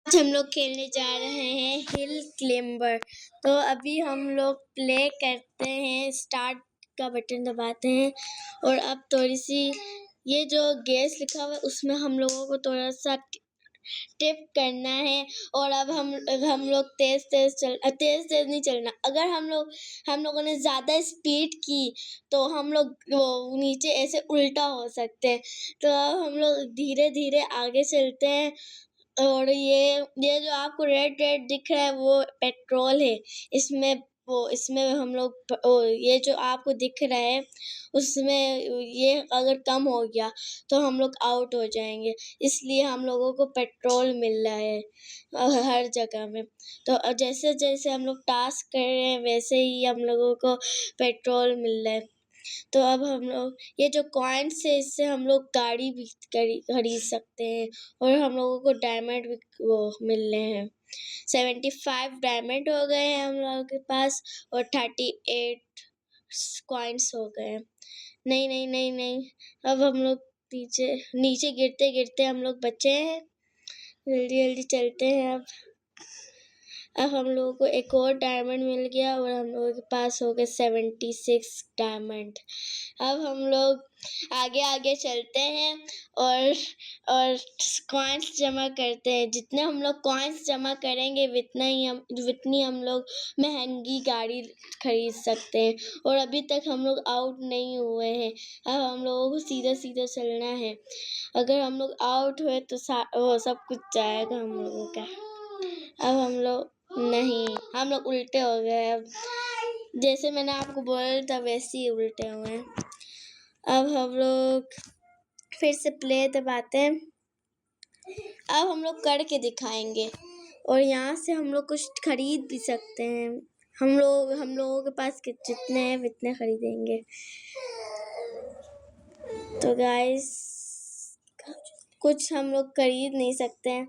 आज हम लोग खेलने जा रहे हैं हिल क्लाइंबर। तो अभी हम लोग प्ले करते हैं, स्टार्ट का बटन दबाते हैं और अब थोड़ी सी ये जो गैस लिखा हुआ है उसमें हम लोगों को थोड़ा सा टिप करना है। और अब हम लोग तेज नहीं चलना। अगर हम लोगों ने ज़्यादा स्पीड की तो हम लोग वो नीचे ऐसे उल्टा हो सकते हैं। तो अब हम लोग धीरे धीरे आगे चलते हैं। और ये जो आपको रेड रेड दिख रहा है वो पेट्रोल है। इसमें हम लोग ये जो आपको दिख रहा है उसमें ये अगर कम हो गया तो हम लोग आउट हो जाएंगे, इसलिए हम लोगों को पेट्रोल मिल रहा है हर जगह में। तो जैसे जैसे हम लोग टास्क कर रहे हैं वैसे ही हम लोगों को पेट्रोल मिल रहा है। तो अब हम लोग ये जो कॉइन्स है इससे हम लोग गाड़ी भी खरीद सकते हैं और हम लोगों को डायमंड भी वो मिल रहे हैं। 75 डायमंड हो गए हैं हम लोगों के पास और 38 कॉइन्स हो गए हैं। नहीं नहीं नहीं नहीं, अब हम लोग नीचे नीचे गिरते गिरते हम लोग बचे हैं। जल्दी जल्दी चलते हैं। अब हम लोगों को एक और डायमंड मिल गया और हम लोगों के पास हो गए 76 डायमंड। अब हम लोग आगे आगे चलते हैं और कॉइन्स जमा करते हैं। जितने हम लोग कॉइन्स जमा करेंगे उतनी हम लोग महंगी गाड़ी खरीद सकते हैं। और अभी तक हम लोग आउट नहीं हुए हैं। अब हम लोगों को सीधा सीधा चलना है। अगर हम लोग आउट हुए तो वो सब कुछ जाएगा हम लोगों का। अब हम लोग नहीं, हम लोग उल्टे हो गए। अब जैसे मैंने आपको बोला था वैसे ही उल्टे हुए हैं। अब हम लोग फिर से प्ले दबाते हैं। अब हम लोग करके दिखाएंगे और यहाँ से हम लोग कुछ खरीद भी सकते हैं। हम लोगों के पास जितने हैं उतने खरीदेंगे। तो गाइस कुछ हम लोग खरीद नहीं सकते हैं,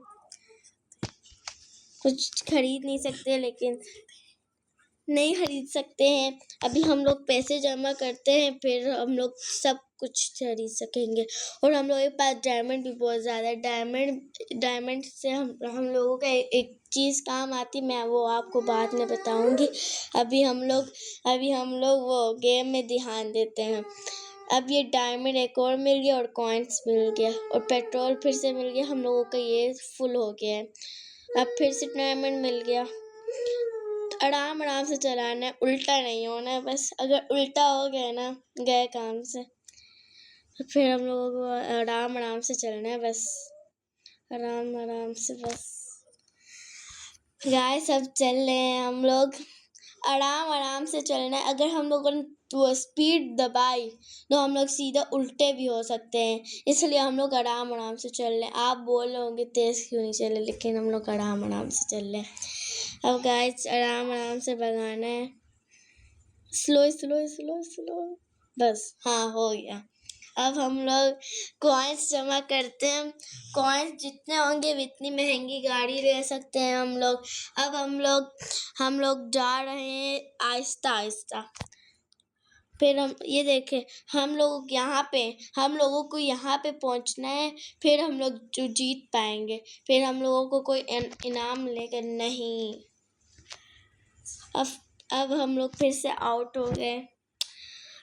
लेकिन नहीं खरीद सकते हैं। अभी हम लोग पैसे जमा करते हैं फिर हम लोग सब कुछ खरीद सकेंगे। और हम लोगों के पास डायमंड भी बहुत ज़्यादा है। डायमंड से हम लोगों का एक चीज़ काम आती, मैं वो आपको बाद में बताऊंगी। अभी हम लोग वो गेम में ध्यान देते हैं। अब ये डायमंड एक और मिल गया और कॉइन्स मिल गया और पेट्रोल फिर से मिल गया। हम लोगों का ये फुल हो गया है। अब फिर से डायमंड मिल गया। आराम आराम से चलाना है, उल्टा नहीं होना है बस। अगर उल्टा हो गया ना गए काम से, तो फिर हम लोगों को आराम आराम से चलना है बस। आराम आराम से बस गाइस सब चल रहे हैं हम लोग। आराम आराम से चलना है। अगर हम लोगों ने वो स्पीड दबाई तो हम लोग सीधा उल्टे भी हो सकते हैं, इसलिए हम लोग आराम आराम से चल रहे हैं। आप बोल रहे होंगे तेज क्यों नहीं चले, लेकिन हम लोग आराम आराम से चल रहे हैं। अब गाइस आराम आराम से भगाना है। स्लो स्लो स्लो स्लो, बस हाँ हो गया। अब हम लोग कॉइन्स जमा करते हैं। कॉइन्स जितने होंगे उतनी महंगी गाड़ी ले सकते हैं हम लोग। अब हम लोग जा रहे हैं आहिस्ता आहिस्ता। फिर हम ये देखें, हम लोगों को यहाँ पे पहुँचना है, फिर हम लोग जो जीत पाएंगे। फिर हम लोगों को कोई इनाम लेकर नहीं। अब हम लोग फिर से आउट हो गए।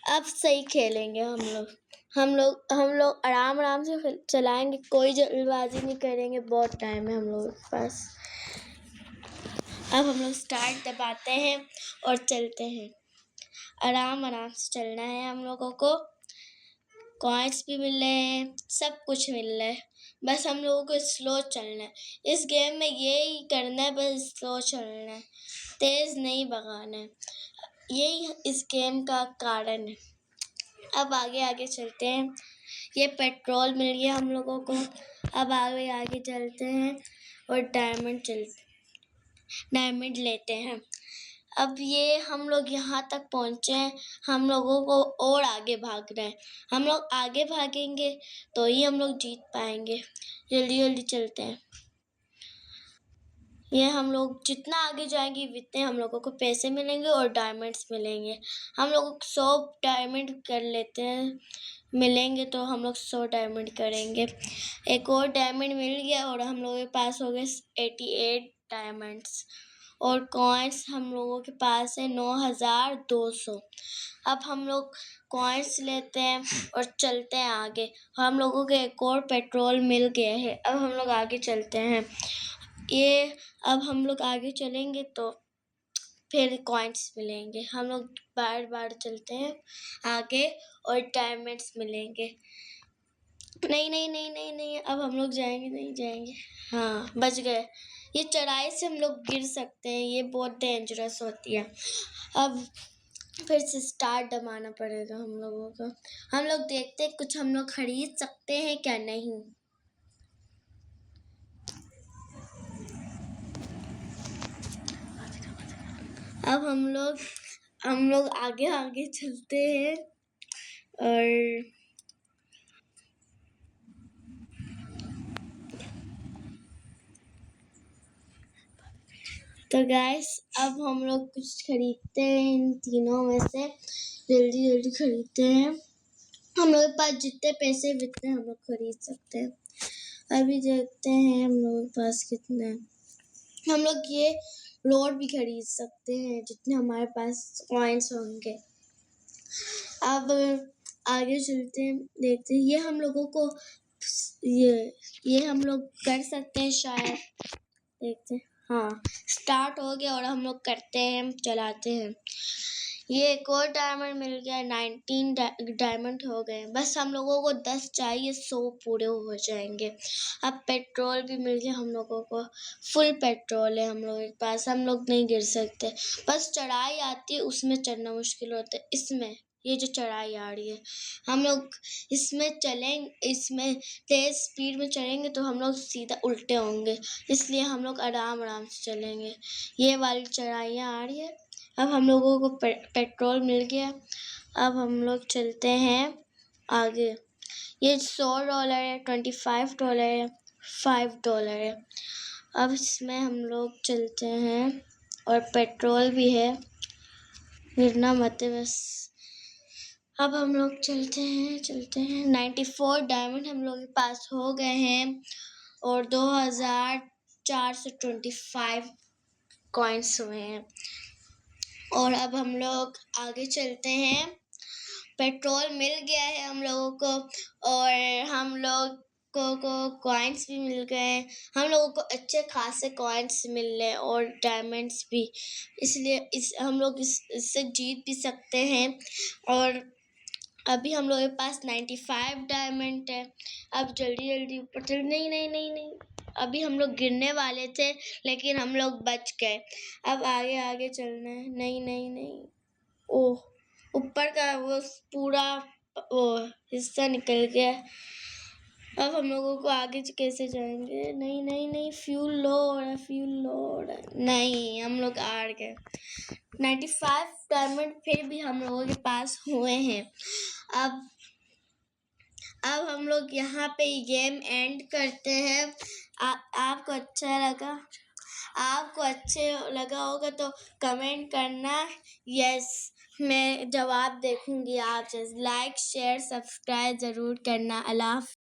अब सही खेलेंगे हम लोग आराम आराम से चलाएंगे, कोई जल्दबाजी नहीं करेंगे। बहुत टाइम है हम लोगों के पास। अब हम लोग स्टार्ट दबाते हैं और चलते हैं। आराम आराम से चलना है हम लोगों को। कॉइन्स भी मिल रहे हैं, सब कुछ मिल रहा है, बस हम लोगों को स्लो चलना है। इस गेम में यही करना है, बस स्लो चलना है, तेज़ नहीं भगाना है। यही इस गेम का कारण है। अब आगे आगे चलते हैं। ये पेट्रोल मिल गया हम लोगों को। अब आगे आगे चलते हैं और डायमंड लेते हैं। अब ये हम लोग यहाँ तक पहुँचे हैं। हम लोगों को और आगे भागना है। हम लोग आगे भागेंगे तो ही हम लोग जीत पाएंगे। जल्दी जल्दी चलते हैं। ये हम लोग जितना आगे जाएंगे उतने हम लोगों को पैसे मिलेंगे और डायमंड्स मिलेंगे। हम लोग 100 डायमंड कर लेते हैं, मिलेंगे तो हम लोग 100 डायमंड करेंगे। एक और डायमंड मिल गया और हम लोगों के पास हो गए 88 डायमंड्स और कॉइन्स हम लोगों के पास है 9200। अब हम लोग कॉइन्स लेते हैं और चलते हैं आगे। हम लोगों को एक और पेट्रोल मिल गया है। अब हम लोग आगे चलते हैं। अब हम लोग आगे चलेंगे तो फिर कॉइन्स मिलेंगे। हम लोग बार बार चलते हैं आगे और डायमंड्स मिलेंगे। नहीं नहीं नहीं नहीं नहीं, अब हम लोग जाएंगे नहीं जाएंगे। हाँ, बच गए। ये चढ़ाई से हम लोग गिर सकते हैं, ये बहुत डेंजरस होती है। अब फिर से स्टार्ट दबाना पड़ेगा हम लोगों को। हम लोग देखते हैं कुछ हम लोग खरीद सकते हैं क्या नहीं। अब हम लोग आगे आगे चलते हैं और तो गाइस अब हम लोग कुछ खरीदते हैं इन तीनों में से। जल्दी जल्दी खरीदते हैं। हम लोग के पास जितने पैसे उतने हम लोग खरीद सकते हैं। अभी देखते हैं हम लोगों के पास कितने हैं। हम लोग ये रोड भी खरीद सकते हैं जितने हमारे पास कॉइन्स होंगे। अब आगे चलते हैं, देखते हैं। ये हम लोगों को ये हम लोग कर सकते हैं शायद। देखते हैं। हाँ, स्टार्ट हो गया और हम लोग करते हैं, चलाते हैं। ये एक और डायमंड मिल गया, 19 डायमंड हो गए। बस हम लोगों को 10 चाहिए, 100 पूरे हो जाएंगे। अब पेट्रोल भी मिल गया हम लोगों को, फुल पेट्रोल है हम लोगों के पास। हम लोग नहीं गिर सकते, बस चढ़ाई आती है उसमें चढ़ना मुश्किल होता है। इसमें ये जो चढ़ाई आ रही है, हम लोग इसमें चलेंगे, इसमें तेज स्पीड में चलेंगे तो हम लोग सीधा उल्टे होंगे, इसलिए हम लोग आराम आराम से चलेंगे। ये वाली चढ़ाइयाँ आ रही है। अब हम लोगों को पेट्रोल मिल गया। अब हम लोग चलते हैं आगे। ये $100 है, $25 है, $5 है। अब इसमें हम लोग चलते हैं और पेट्रोल भी है, गिरना मत है बस। अब हम लोग चलते हैं 94 डायमंड हम लोग के पास हो गए हैं और 2425 कॉइन्स हुए हैं। और अब हम लोग आगे चलते हैं। पेट्रोल मिल गया है हम लोगों को और हम लोग को कॉइन्स भी मिल गए। हम लोगों को अच्छे खासे कॉइन्स मिल रहे और डायमंड्स भी, इसलिए हम लोग इससे जीत भी सकते हैं। और अभी हम लोगों के पास 95 डायमंड है। अब जल्दी जल्दी ऊपर चल। नहीं नहीं नहीं नहीं, अभी हम लोग गिरने वाले थे लेकिन हम लोग बच गए। अब आगे आगे चलना है। नहीं नहीं नहीं, ओह, ऊपर का वो पूरा वो हिस्सा निकल गया। अब हम लोगों को आगे कैसे जाएंगे। नहीं नहीं नहीं, फ्यूल लो हो रहा है, फ्यूल लो हो रहा है। नहीं, हम लोग हार गए। 95 डायमंड फिर भी हम लोगों के पास हुए हैं। अब हम लोग यहाँ पे गेम एंड करते हैं। आपको अच्छा लगा? आपको अच्छे लगा होगा तो कमेंट करना, यस, मैं जवाब देखूंगी आपसे। लाइक शेयर सब्सक्राइब ज़रूर करना। अल्लाह हाफ़िज़।